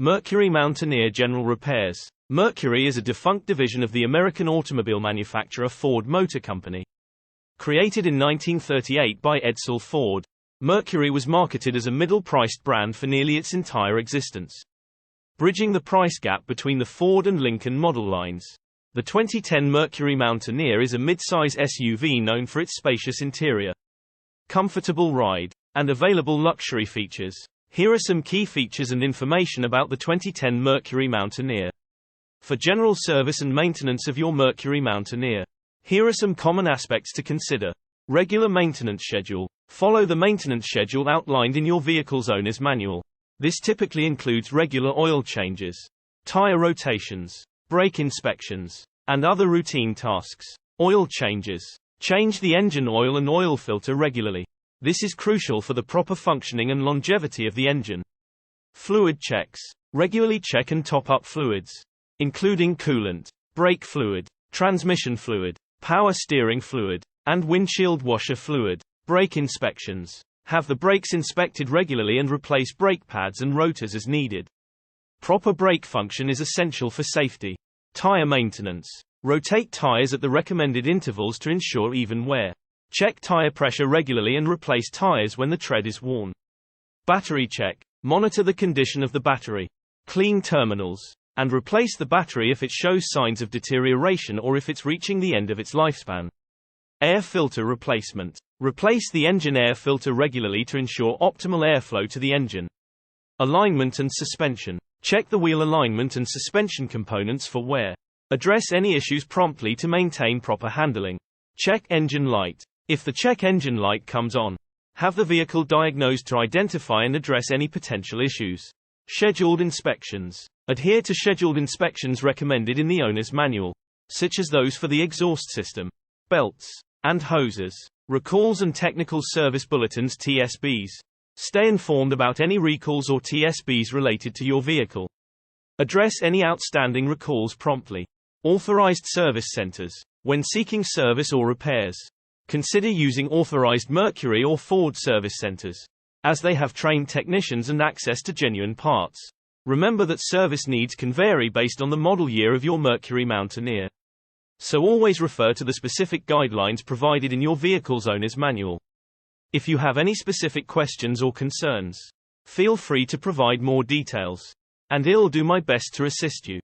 Mercury Mountaineer General Repairs. Mercury is a defunct division of the American automobile manufacturer Ford Motor Company. Created in 1938 by Edsel Ford, Mercury was marketed as a middle-priced brand for nearly its entire existence, bridging the price gap between the Ford and Lincoln model lines. The 2010 Mercury Mountaineer is a mid-size SUV known for its spacious interior, comfortable ride, and available luxury features. Here are some key features and information about the 2010 Mercury Mountaineer. For general service and maintenance of your Mercury Mountaineer, here are some common aspects to consider. Regular maintenance schedule. Follow the maintenance schedule outlined in your vehicle's owner's manual. This typically includes regular oil changes, tire rotations, brake inspections, and other routine tasks. Oil changes. Change the engine oil and oil filter regularly. This is crucial for the proper functioning and longevity of the engine. Fluid checks. Regularly check and top up fluids, including coolant, brake fluid, transmission fluid, power steering fluid, and windshield washer fluid. Brake inspections. Have the brakes inspected regularly and replace brake pads and rotors as needed. Proper brake function is essential for safety. Tire maintenance. Rotate tires at the recommended intervals to ensure even wear. Check tire pressure regularly and replace tires when the tread is worn. Battery check. Monitor the condition of the battery. Clean terminals, and replace the battery if it shows signs of deterioration or if it's reaching the end of its lifespan. Air filter replacement. Replace the engine air filter regularly to ensure optimal airflow to the engine. Alignment and suspension. Check the wheel alignment and suspension components for wear. Address any issues promptly to maintain proper handling. Check engine light. If the check engine light comes on, have the vehicle diagnosed to identify and address any potential issues. Scheduled inspections. Adhere to scheduled inspections recommended in the owner's manual, such as those for the exhaust system, belts, and hoses. Recalls and technical service bulletins (TSBs). Stay informed about any recalls or TSBs related to your vehicle. Address any outstanding recalls promptly. Authorized service centers. When seeking service or repairs, consider using authorized Mercury or Ford service centers, as they have trained technicians and access to genuine parts. Remember that service needs can vary based on the model year of your Mercury Mountaineer, so always refer to the specific guidelines provided in your vehicle's owner's manual. If you have any specific questions or concerns, feel free to provide more details, and I'll do my best to assist you.